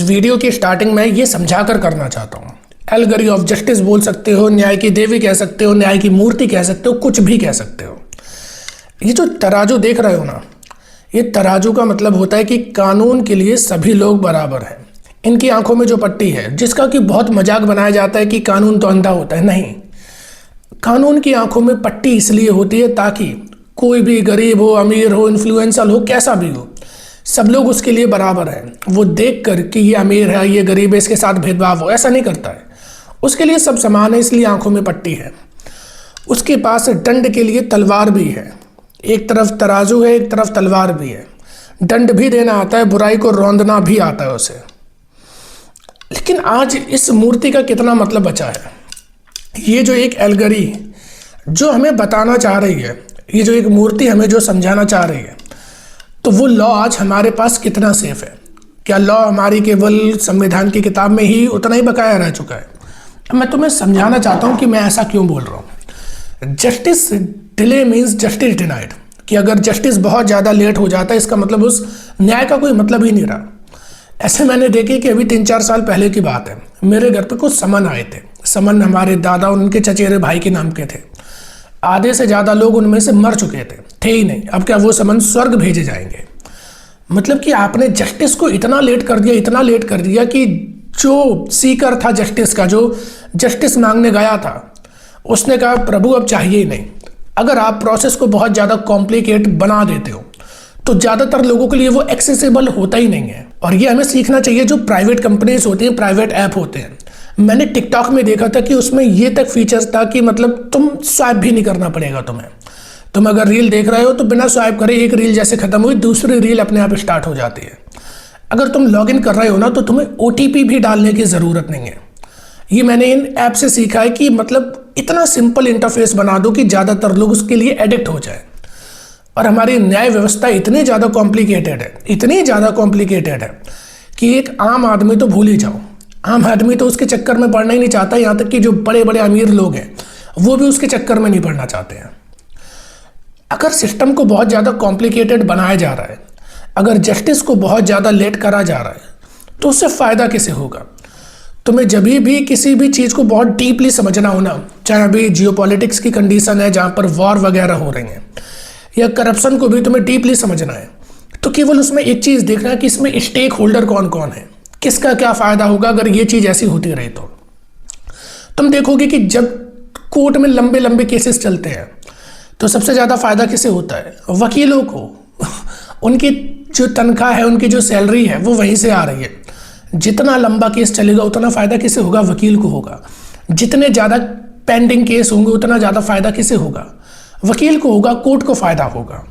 Video की starting में ये समझा कर करना चाहता हूँ। एलगरी ऑफ जस्टिस बोल सकते हो, न्याय की देवी कह सकते हो, न्याय की मूर्ति कह सकते हो, कुछ भी कह सकते हो। ये जो तराजू देख रहे हो ना, ये तराजू का मतलब होता है कि कानून के लिए सभी लोग बराबर हैं। इनकी आंखों में जो पट्टी है, जिसका कि बहुत मजाक बनाया जाता है कि कानून तो अंधा होता है, नहीं। कानून की आंखों में पट्टी इसलिए होती है ताकि कोई भी गरीब हो, अमीर हो, इन्फ्लुएंसर हो, कैसा भी हो, सब लोग उसके लिए बराबर हैं। वो देख कर कि ये अमीर है, ये गरीब है, इसके साथ भेदभाव हो, ऐसा नहीं करता है। उसके लिए सब समान है, इसलिए आंखों में पट्टी है। उसके पास दंड के लिए तलवार भी है। एक तरफ तराजू है, एक तरफ तलवार भी है। दंड भी देना आता है, बुराई को रौंदना भी आता है उसे। लेकिन आज इस मूर्ति का कितना मतलब बचा है? ये जो एक एलगरी जो हमें बताना चाह रही है, ये जो एक मूर्ति हमें जो समझाना चाह रही है, तो वो लॉ आज हमारे पास कितना सेफ है? क्या लॉ हमारी केवल संविधान की किताब में ही उतना ही बकाया रह चुका है? अब मैं तुम्हें समझाना चाहता हूँ कि मैं ऐसा क्यों बोल रहा हूँ। Justice delay means justice denied, कि अगर जस्टिस बहुत ज़्यादा लेट हो जाता है, इसका मतलब उस न्याय का कोई मतलब ही नहीं रहा। ऐसे मैंने देखे कि अभी 3-4 साल पहले की बात है, मेरे घर पे कुछ समन आए थे। समन हमारे दादा और उनके चचेरे भाई के नाम के थे। आधे से ज़्यादा लोग उनमें से मर चुके थे ही नहीं। अब क्या वो समन स्वर्ग भेजे जाएंगे? मतलब कि आपने जस्टिस को इतना लेट कर दिया, इतना लेट कर दिया कि जो सीकर था जस्टिस का, जो जस्टिस मांगने गया था, उसने कहा प्रभु अब चाहिए ही नहीं। अगर आप प्रोसेस को बहुत ज़्यादा कॉम्प्लिकेट बना देते हो तो ज़्यादातर लोगों के लिए वो एक्सेसिबल होता ही नहीं है। और ये हमें सीखना चाहिए। जो प्राइवेट कंपनीज होती हैं, प्राइवेट ऐप होते हैं, मैंने टिकटॉक में देखा था कि उसमें ये तक फीचर्स था कि मतलब तुम स्वाइप भी नहीं करना पड़ेगा तुम्हें। तुम अगर रील देख रहे हो तो बिना स्वाइप करे एक रील जैसे खत्म हुई, दूसरी रील अपने आप स्टार्ट हो जाती है। अगर तुम लॉगिन कर रहे हो ना, तो तुम्हें OTP भी डालने की ज़रूरत नहीं है। ये मैंने इन ऐप से सीखा है कि मतलब इतना सिंपल इंटरफेस बना दो कि ज़्यादातर लोग उसके लिए एडिक्ट हो जाए। और हमारी न्याय व्यवस्था इतनी ज़्यादा कॉम्प्लिकेटेड है, इतनी ज़्यादा कॉम्प्लिकेटेड है कि एक आम आदमी तो भूल ही जाओ। आम आदमी तो उसके चक्कर में पड़ना ही नहीं चाहता। यहाँ तक कि जो बड़े बड़े अमीर लोग हैं वो भी उसके चक्कर में नहीं पड़ना चाहते हैं। अगर सिस्टम को बहुत ज़्यादा कॉम्प्लिकेटेड बनाया जा रहा है, अगर जस्टिस को बहुत ज़्यादा लेट करा जा रहा है, तो उससे फ़ायदा किसे होगा? तुम्हें जब भी किसी भी चीज़ को बहुत डीपली समझना हो ना, चाहे अभी जियोपॉलिटिक्स की कंडीशन है जहाँ पर वॉर वगैरह हो रही हैं, या करप्शन को भी तुम्हें डीपली समझना है, तो केवल उसमें एक चीज़ देखना है कि इसमें स्टेक होल्डर कौन कौन है, किसका क्या फ़ायदा होगा अगर ये चीज़ ऐसी होती रही। तो तुम देखोगे कि जब कोर्ट में लंबे लंबे केसेस चलते हैं तो सबसे ज़्यादा फ़ायदा किसे होता है? वकीलों को। उनकी जो तनख्वाह है, उनकी जो सैलरी है, वो वहीं से आ रही है। जितना लंबा केस चलेगा उतना फ़ायदा किसे होगा? वकील को होगा। जितने ज़्यादा पेंडिंग केस होंगे उतना ज़्यादा फ़ायदा किसे होगा? वकील को होगा, कोर्ट को फ़ायदा होगा।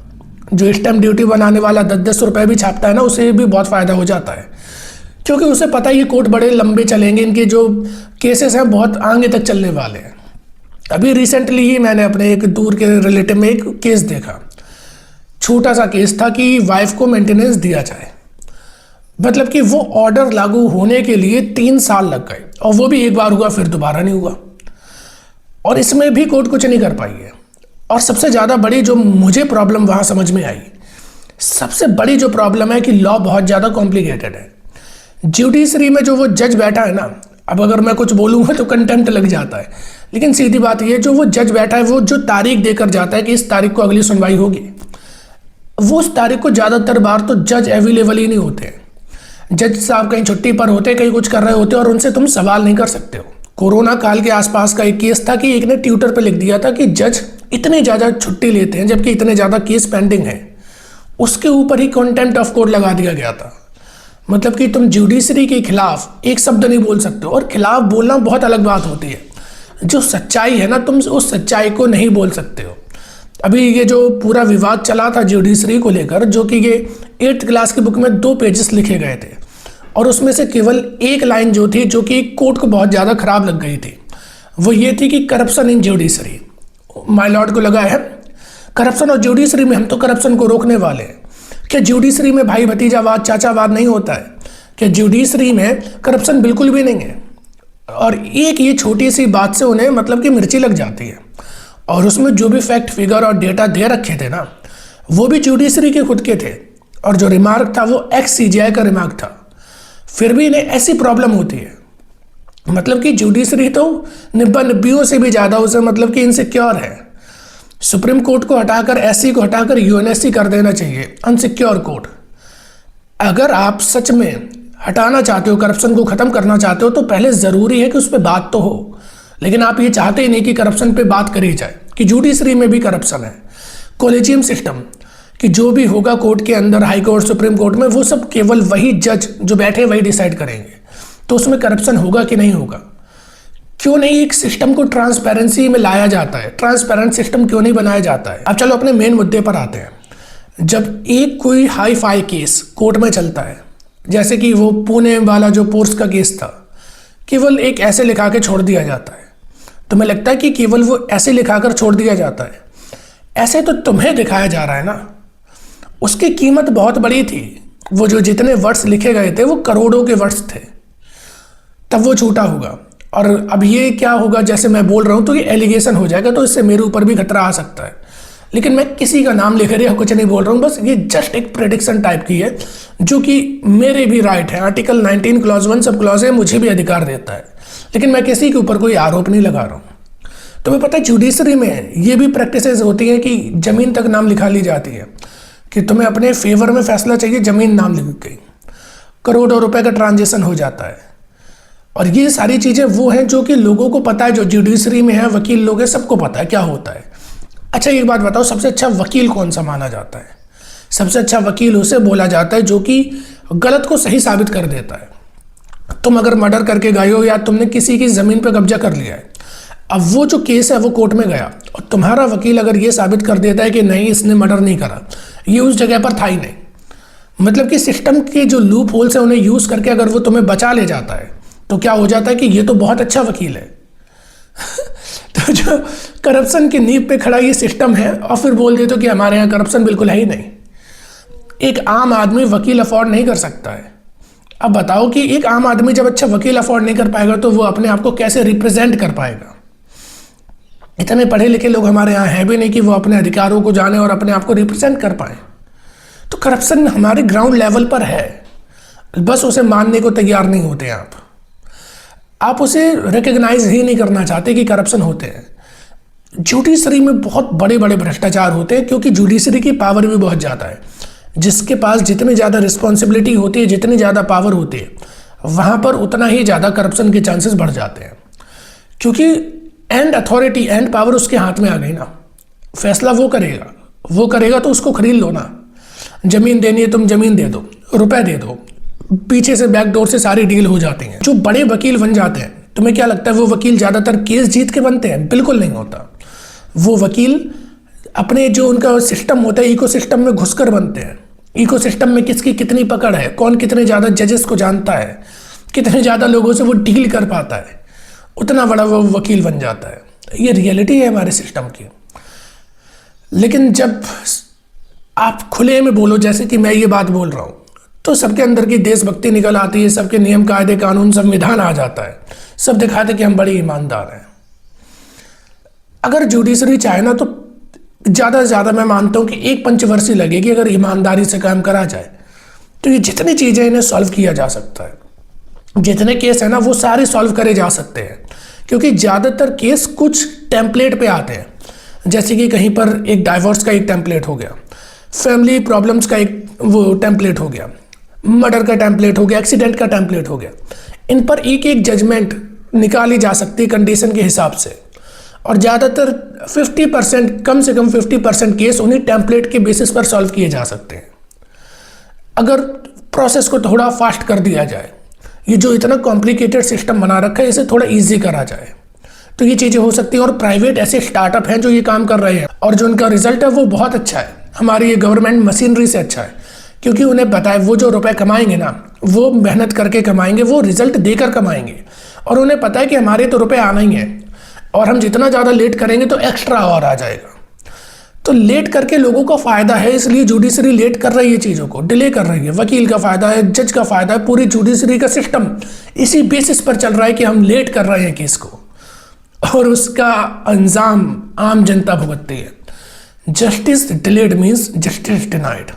जो स्टैम्प ड्यूटी बनाने वाला 10-10 रुपये भी छापता है ना, उसे भी बहुत फ़ायदा हो जाता है, क्योंकि उसे पता है ये कोर्ट बड़े लंबे चलेंगे, इनके जो केसेस हैं बहुत आगे तक चलने वाले हैं। अभी रिसेंटली ही मैंने अपने एक दूर के रिलेटिव में एक केस देखा। छोटा सा केस था कि वाइफ को मेंटेनेंस दिया जाए। मतलब कि वो ऑर्डर लागू होने के लिए 3 साल लग गए, और वो भी एक बार हुआ, फिर दोबारा नहीं हुआ। और इसमें भी कोर्ट कुछ नहीं कर पाई है। और सबसे ज़्यादा बड़ी जो मुझे प्रॉब्लम वहाँ समझ में आई, सबसे बड़ी जो प्रॉब्लम है कि लॉ बहुत ज़्यादा कॉम्प्लिकेटेड है। जुडिशरी में जो वो जज बैठा है ना, अब अगर मैं कुछ बोलूँगा तो कंटेम्प्ट लग जाता है, लेकिन सीधी बात ये, जो वो जज बैठा है, वो जो तारीख देकर जाता है कि इस तारीख को अगली सुनवाई होगी, वो उस तारीख को ज़्यादातर बार तो जज अवेलेबल ही नहीं होते। जज साहब कहीं छुट्टी पर होते, कहीं कुछ कर रहे होते, और उनसे तुम सवाल नहीं कर सकते हो। कोरोना काल के आसपास का एक केस था कि एक ने ट्विटर पर लिख दिया था कि जज इतने ज़्यादा छुट्टी लेते हैं जबकि इतने ज़्यादा केस पेंडिंग है। उसके ऊपर ही कंटेम्प्ट ऑफ कोर्ट लगा दिया गया था। मतलब कि तुम जुडिशरी के खिलाफ एक शब्द नहीं बोल सकते हो। और खिलाफ बोलना बहुत अलग बात होती है। जो सच्चाई है ना, तुम उस सच्चाई को नहीं बोल सकते हो। अभी ये जो पूरा विवाद चला था जुडिशरी को लेकर, जो कि ये 8th क्लास की बुक में 2 पेजेस लिखे गए थे, और उसमें से केवल एक लाइन जो थी, जो कि कोर्ट को बहुत ज़्यादा खराब लग गई थी, वो ये थी कि corruption in judiciary. My Lord को लगा है करप्शन और जुडिशरी में हम तो करप्शन को रोकने वाले हैं। क्या जुडिशरी में भाई भतीजावाद, चाचावाद नहीं होता है? क्या जुडिशरी में करप्शन बिल्कुल भी नहीं है? और एक ये छोटी सी बात से उन्हें मतलब कि मिर्ची लग जाती है। और उसमें जो भी फैक्ट फिगर और डेटा दे रखे थे ना, वो भी जुडिशरी के खुद के थे। और जो रिमार्क था वो एक्स CGI का रिमार्क था। फिर भी इन्हें ऐसी प्रॉब्लम होती है, मतलब कि जुडिशरी तो निब्बा निब्बियों से भी ज़्यादा उसे मतलब कि इनसिक्योर है। सुप्रीम कोर्ट को हटाकर, एससी को हटाकर यूएनएससी कर देना चाहिए, अनसिक्योर कोर्ट। अगर आप सच में हटाना चाहते हो, करप्शन को ख़त्म करना चाहते हो, तो पहले ज़रूरी है कि उस पर बात तो हो। लेकिन आप ये चाहते ही नहीं कि करप्शन पे बात करी जाए, कि जुडिशरी में भी करप्शन है। कॉलेजियम सिस्टम, कि जो भी होगा कोर्ट के अंदर, हाई कोर्ट, सुप्रीम कोर्ट में, वो सब केवल वही जज जो बैठे वही डिसाइड करेंगे। तो उसमें करप्शन होगा कि नहीं होगा? क्यों नहीं एक सिस्टम को ट्रांसपेरेंसी में लाया जाता है? ट्रांसपेरेंट सिस्टम क्यों नहीं बनाया जाता है? अब चलो अपने मेन मुद्दे पर आते हैं। जब एक कोई हाई फाई केस कोर्ट में चलता है, जैसे कि वो पुणे वाला जो पोर्स का केस था, केवल एक ऐसे लिखा के छोड़ दिया जाता है। तुम्हें लगता है कि केवल वो ऐसे लिखाकर छोड़ दिया जाता है? ऐसे तो तुम्हें दिखाया जा रहा है ना। उसकी कीमत बहुत बड़ी थी। वो जो जितने वर्ड्स लिखे गए थे वो करोड़ों के वर्ड्स थे, तब वो छूटा होगा। और अब ये क्या होगा, जैसे मैं बोल रहा हूँ तो ये एलिगेशन हो जाएगा, तो इससे मेरे ऊपर भी खतरा आ सकता है। लेकिन मैं किसी का नाम लेकर या कुछ नहीं बोल रहा हूँ, बस ये जस्ट एक प्रेडिक्शन टाइप की है, जो कि मेरे भी राइट है। आर्टिकल 19 क्लॉज 1 सब क्लॉज है, मुझे भी अधिकार देता है। लेकिन मैं किसी के ऊपर कोई आरोप नहीं लगा रहा हूँ। तुम्हें पता है जुडिशरी में ये भी प्रैक्टिसेस होती हैं कि ज़मीन तक नाम लिखा ली जाती है, कि तुम्हें अपने फेवर में फैसला चाहिए, ज़मीन नाम लिख गई, करोड़ों रुपए का ट्रांजेक्शन हो जाता है। और ये सारी चीज़ें वो हैं जो कि लोगों को पता है, जो जुडिशरी में है, वकील लोग हैं, सबको पता है क्या होता है। अच्छा एक बात बताओ, सबसे अच्छा वकील कौन सा माना जाता है? सबसे अच्छा वकील उसे बोला जाता है जो कि गलत को सही साबित कर देता है। तुम अगर मर्डर करके गए हो या तुमने किसी की ज़मीन पर कब्जा कर लिया है, अब वो जो केस है वो कोर्ट में गया और तुम्हारा वकील अगर ये साबित कर देता है कि नहीं इसने मर्डर नहीं करा, ये उस जगह पर था ही नहीं, मतलब कि सिस्टम के जो लूप होल्स हैं उन्हें यूज़ करके अगर वो तुम्हें बचा ले जाता है, तो क्या हो जाता है कि ये तो बहुत अच्छा वकील है। तो जो करप्शन की नींव पे खड़ा ये सिस्टम है, और फिर बोल देते हो कि हमारे यहाँ करप्शन बिल्कुल है ही नहीं। एक आम आदमी वकील अफोर्ड नहीं कर सकता है। अब बताओ कि एक आम आदमी जब अच्छा वकील अफोर्ड नहीं कर पाएगा तो वो अपने आप को कैसे रिप्रेजेंट कर पाएगा? इतने पढ़े लिखे लोग हमारे यहाँ हैं भी नहीं कि वो अपने अधिकारों को जाने और अपने आप को रिप्रेजेंट कर पाए। तो करप्शन हमारे ग्राउंड लेवल पर है, बस उसे मानने को तैयार नहीं होते आप उसे रिकग्नाइज ही नहीं करना चाहते कि करप्शन होते हैं। जुडिशरी में बहुत बड़े बड़े भ्रष्टाचार होते हैं, क्योंकि जुडिशरी की पावर भी बहुत ज़्यादा है। जिसके पास जितनी ज़्यादा रिस्पॉन्सिबिलिटी होती है, जितनी ज़्यादा पावर होती है, वहाँ पर उतना ही ज़्यादा करप्शन के चांसेस बढ़ जाते हैं। क्योंकि एंड अथॉरिटी, एंड पावर उसके हाथ में आ गई ना। फैसला वो करेगा तो उसको खरीद लो ना। ज़मीन देनी है तुम ज़मीन दे दो, रुपए दे दो, पीछे से बैकडोर से सारी डील हो जाती हैं। जो बड़े वकील बन जाते हैं, तुम्हें क्या लगता है वो वकील ज़्यादातर केस जीत के बनते हैं? बिल्कुल नहीं होता। वो वकील अपने जो उनका सिस्टम होता है, इकोसिस्टम में घुसकर बनते हैं। इकोसिस्टम में किसकी कितनी पकड़ है, कौन कितने ज़्यादा जजेस को जानता है, कितने ज़्यादा लोगों से वो डील कर पाता है, उतना बड़ा वो वकील बन जाता है। ये रियलिटी है हमारे सिस्टम की। लेकिन जब आप खुले में बोलो, जैसे कि मैं ये बात बोल रहा हूँ, तो सबके अंदर की देशभक्ति निकल आती है, सबके नियम कायदे कानून संविधान आ जाता है, सब दिखाते कि हम बड़े ईमानदार हैं। अगर जुडिशरी चाहे ना तो ज़्यादा से ज़्यादा मैं मानता हूँ कि एक पंचवर्षीय लगेगी अगर ईमानदारी से काम करा जाए, तो ये जितनी चीज़ें इन्हें सॉल्व किया जा सकता है। जितने केस हैं ना वो सारे सॉल्व करे जा सकते हैं, क्योंकि ज़्यादातर केस कुछ टेम्पलेट पे आते हैं। जैसे कि कहीं पर एक डाइवोर्स का एक टेम्पलेट हो गया, फैमिली प्रॉब्लम्स का एक वो टेम्पलेट हो गया, मर्डर का टेम्पलेट हो गया, एक्सीडेंट का टेम्पलेट हो गया। इन पर एक एक जजमेंट निकाली जा सकती है कंडीशन के हिसाब से, और ज़्यादातर 50%, कम से कम 50% केस उन्हीं टेम्पलेट के बेसिस पर सॉल्व किए जा सकते हैं, अगर प्रोसेस को थोड़ा फास्ट कर दिया जाए। ये जो इतना कॉम्प्लिकेटेड सिस्टम बना रखा है, इसे थोड़ा ईजी करा जाए तो ये चीज़ें हो सकती हैं। और प्राइवेट ऐसे स्टार्टअप हैं जो ये काम कर रहे हैं, और जो उनका रिजल्ट है वो बहुत अच्छा है, हमारी ये गवर्नमेंट मशीनरी से अच्छा है। क्योंकि उन्हें पता है वो जो रुपए कमाएंगे ना, वो मेहनत करके कमाएंगे, वो रिजल्ट देकर कमाएंगे, और उन्हें पता है कि हमारे तो रुपए आना ही है, और हम जितना ज़्यादा लेट करेंगे तो एक्स्ट्रा और आ जाएगा। तो लेट करके लोगों को फ़ायदा है, इसलिए जुडिशरी लेट कर रही है, चीज़ों को डिले कर रही है। वकील का फ़ायदा है, जज का फ़ायदा है, पूरी जुडिशरी का सिस्टम इसी बेसिस पर चल रहा है कि हम लेट कर रहे हैं केस को, और उसका अंजाम आम जनता भुगतती है। Justice delayed means justice denied.